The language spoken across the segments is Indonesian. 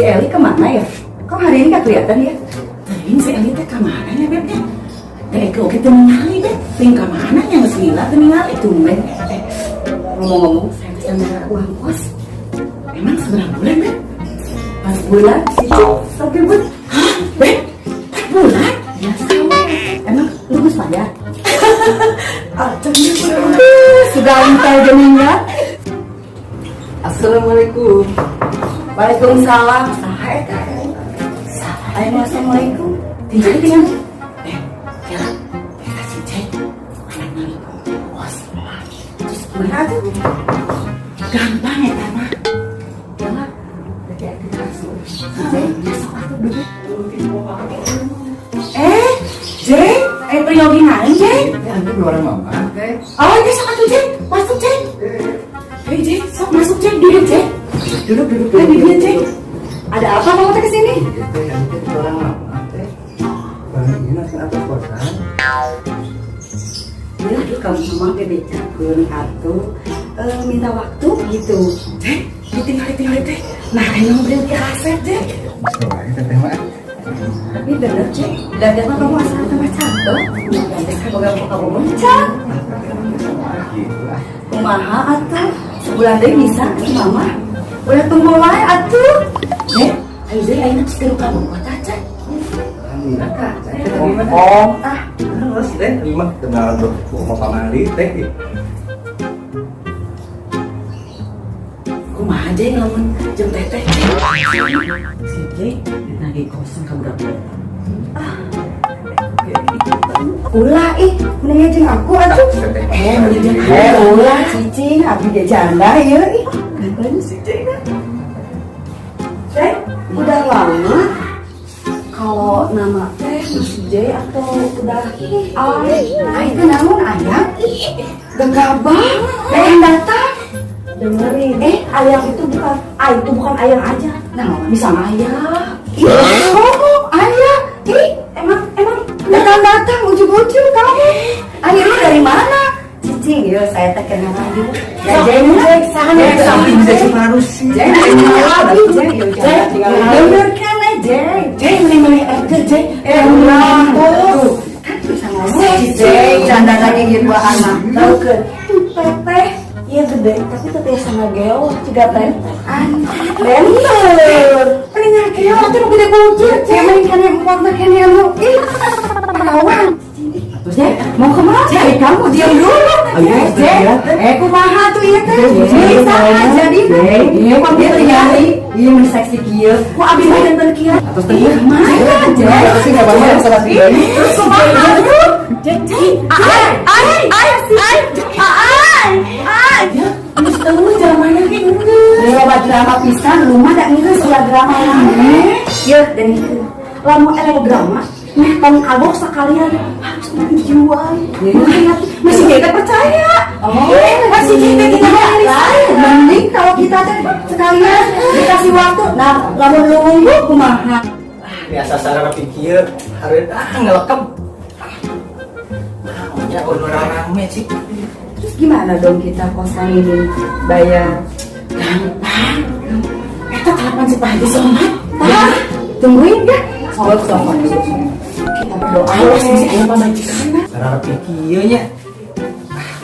Eli kemana ya? Kok hari ini gak kelihatan ya? Ini si Eli teh kemana ya Beb? Oke teningali Beb. Ting kemana yang Sila teningali tumben. Ngomong-ngomong, saya tanya uang kos. Emang seberapa bulan Beb? Pas bulan sih, tapi buat Hah? Beb? 4 bulan? ya sama. Emang lulus bayar? Sudah entar geningan. Assalamualaikum. Waalaikumsalam. Assalamualaikum. Tinggal tinggal. Kira, kasih cek. Anak nari bos. Terus gimana tuh? Gampang ya Tama. Jangan. Jadi aku kasih. Jadi besok aku duduk. Jeng, Priyogi naik Jeng. Ini orang mama. Oh, ini sok atuh Jeng. Masuk Jeng. Jeng, sok masuk Jeng. Duduk Jeng. Duduk. Di dia Jeng. Ada apa kamu teh kesini? Itu yang itu orang mama teh. Bang ini nasi atas kosan. Ya, kamu sama bebeca kun atuh minta waktu gitu. Jeng, ditinggal teh. Nah, ini beli kaset Jeng. Masuk lagi teteh mah. Tapi bener cek, dan kamu asal tambah cantik. Cantik kamu mencang. Gitu lah. Kumaha atuh? Sebulan deh bisa mama. Udah tunggu wae atuh. Ayo Jeng, ayo nak sekiru kamu kota Cek. Alhamdulillah kak. Saya gimana? Terus teh lima kenal mau pamali teh. Kumaha Jeng lamun jeung teteh. Si Jeng lagi kosong kamu udah pulang. Ulah mendingan jeung aku atuh. Mendingan Ulah cicing abdi dia janda ya Katanya si Jeng. Udah lama kalau nama teh masih J atau udah itu namun ayam gegabah yang datang dengerin ayam itu bukan ayam aja nah bisa ayam ayam emang datang ujung-ujung kamu ayamnya dari mana cicing ya saya teh kenal lagi ya Jeng sana Samping saya harus sih. Jeng dengarkan Jeng mending aja Jeng tuh kan bisa ngomong Jeng janda lagi gitu anak tahu kan teteh iya gede tapi teteh sama geo juga teh bener pengen geo tuh gede bujur Jeng kan yang mau makan yang lu kawan Jeng mau kemana kamu diam dulu Jeng kumaha tuh iya teh bisa aja di iya kok dia tinggali iya mun seksi kieu ku abi mah janten kieu atos teh mana Jeng Sih enggak apa-apa yang salah sendiri. terus kumaha tuh Jeng Terus tahu zamannya kayak gitu. lewat drama pisan lu mah da enggeus ulah drama lama ya dan itu lamun drama nah tahun kagok sekalian harus dijual masih kita percaya masih kita lain mending kalau kita teh sekalian dikasih waktu nah lamun nunggu kumaha Biasa sarana pikir harus ngelekep. Ya udah rame sih. terus gimana dong kita kosan ini bayar Gampang. Eta telepon si Pak Haji Somad. tungguin ya sama kita berdoa Awas si ayam majikan. Sarana pikirnya.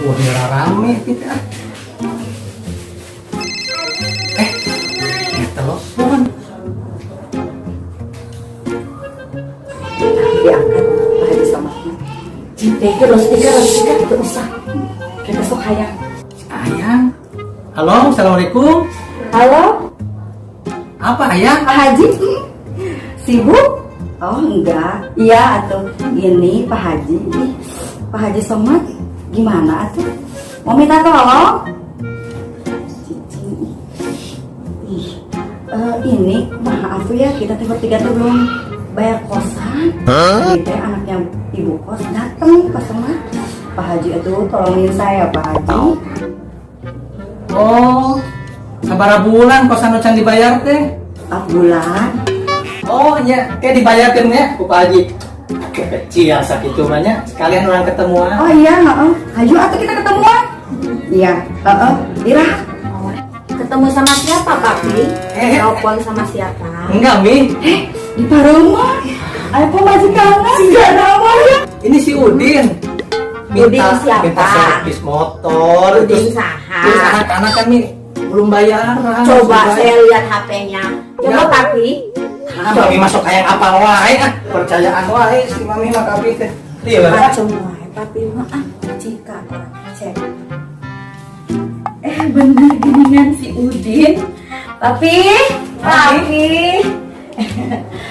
Udah rame kita. Telepon. diangkat Pak Haji sama terus tiga itu usah kita sok hayang Ayang. Halo, assalamualaikum. halo Apa Ayang? Pak Haji sibuk? Oh enggak iya atuh ini Pak Haji Pak Haji Somad gimana atuh mau minta tolong cicing ini maaf ya kita teh bertiga tuh belum bayar kosan jadi teh anaknya ibu kos dateng ke rumah Pak Haji itu tolongin saya Pak Haji Oh, sabaraha bulan kosan ocan dibayar teh? 4 bulan Oh iya, kayak dibayarkan ya, ku Pak Haji. Kecil sakitu mah nya, sekalian orang ketemuan. oh iya ayo atuh kita ketemuan iya Ira ketemu sama siapa, Papi? Telepon sama siapa? Enggak, Mi. Di rumah. Ayo pemajikannya. Enggak nama ya. Ini si Udin. Udin siapa? Minta servis motor. Udin Terus saha. anak-anak kan nih belum bayaran. Coba saya lihat HP-nya. Coba, Enggak. Papi. Ah, Mami masuk kayak apa wae ah. Percayaan wae si Mami mah kapi teh. Iya, Bang. Macam wae, Papi mah jika cek. Bener geningan si Udin. Papi.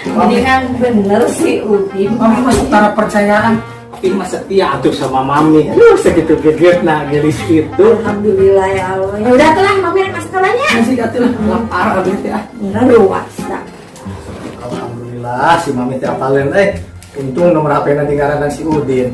Geningan bener si Udin. Mami masuk tara percayaan. Tapi mah setia atuh sama Mami. Aduh, segitu geget nah gelis itu. Alhamdulillah ya Allah. Ya udah telah, Mami rek masuk kalanya. Masih atuh lapar abis teh ah. Enggak luasa. Alhamdulillah si Mami teh apalen untung nomor HP nanti ngarangan si Udin.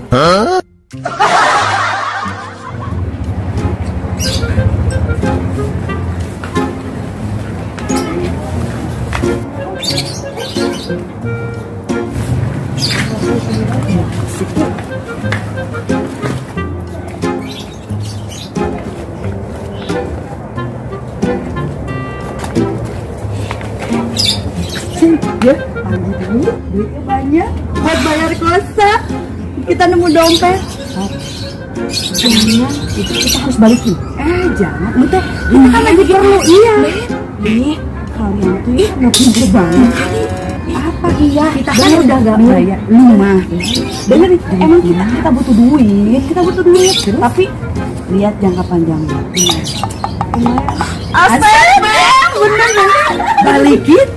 Duitnya banyak buat bayar kosa. Kita nemu dompet. Jangan, itu kita harus balikin. Jangan, udah. Kita kan lagi perlu, iya. Kalian tuh nggak pintar banget. Apa iya? Kita kan udah gak bayar. Mah, bener nih. Emang kita butuh duit. Kita butuh duit. Tapi lihat jangka panjangnya. Astaga, bener. Balikin.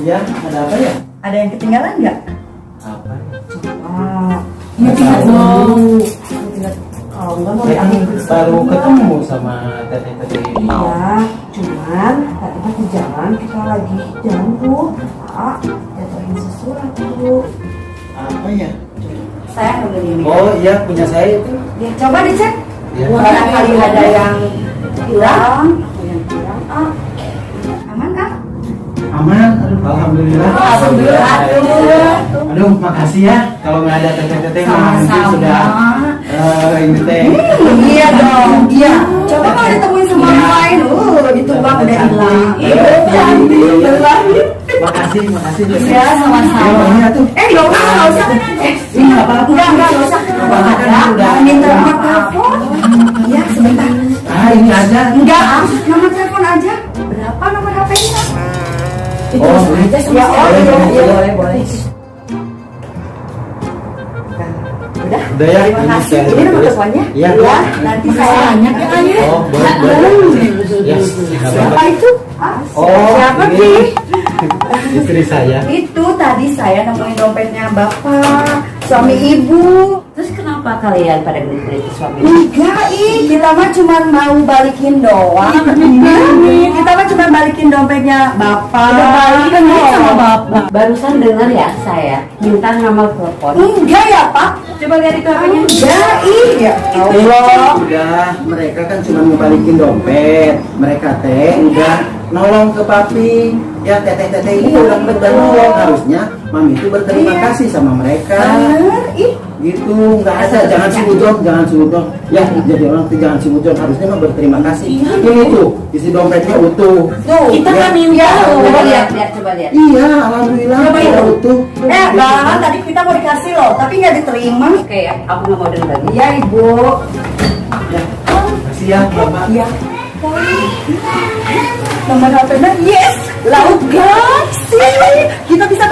Ya, ada apa ya? Ada yang ketinggalan nggak? Apa? Iya, tinggal dong. Kalau nggak mau Saya diambil. baru ketemu sama teteh-teteh ini. Iya, cuman tadi pas di jalan kita lagi jalan tuh, jatuhin sesuatu tuh. Apa ya? Saya ambil ini. Oh iya, punya saya itu. Ya, coba dicek. Ya. Barangkali ada yang hilang, aman kan? Aman, alhamdulillah. Alhamdulillah. Aduh, makasih ya. Kalau nggak ada teteh-teteh mah mungkin Sama-sama. sudah ini teh. Iya dong. Iya. Coba kalau ditemuin sama orang lain, itu bang udah hilang. Alhamdulillah. Makasih. Iya, sama-sama. Oh, iya tuh. Nggak usah. Ini nggak apa-apa. Nggak usah. Apa-apa kan udah. Minta nomor telepon. Iya, sebentar. Ah, ini aja. Enggak, nomor telepon aja. Berapa nomor HP-nya? Oh, boleh. Ya, boleh. Udah. Udah ya, Terima ini kasih. saya Ini nomor tulis. teleponnya? Iya. Nanti saya banyak ya kan ya. Oh, boleh. Ya, Siapa itu? Oh, Siapa ini sih? istri saya. Itu tadi saya nemuin dompetnya bapak, suami ibu. Terus kenapa kalian pada gelit-gelit suami? Enggak, kita mah cuma mau balikin doang. Kita mah cuma balikin dompetnya bapak. Udah balikin sama bapak. Barusan dengar ya saya minta nomor telepon. Enggak ya pak? Coba lihat itu HP-nya. Enggak, ya Allah. Udah, mereka kan cuma mau balikin dompet. Mereka teh udah nolong ke papi. Ya teteh-teteh ini udah nolong. Harusnya mami itu berterima kasih sama mereka. Bener, Gitu, nggak ada. Jangan sudon. Ya, jadi orang tuh jangan sudon. Harusnya mah berterima kasih. Ini tuh isi dompetnya utuh. Tuh, Kita kan minta loh. Coba lihat. Iya, alhamdulillah. Coba udah itu. utuh. Bang, tadi kita mau dikasih loh, tapi nggak diterima. Oke ya, aku nggak mau dengar lagi. Iya, ibu. Ya, makasih ya, Bapak. Iya. Nomor HP-nya yes, laut guys. Kita bisa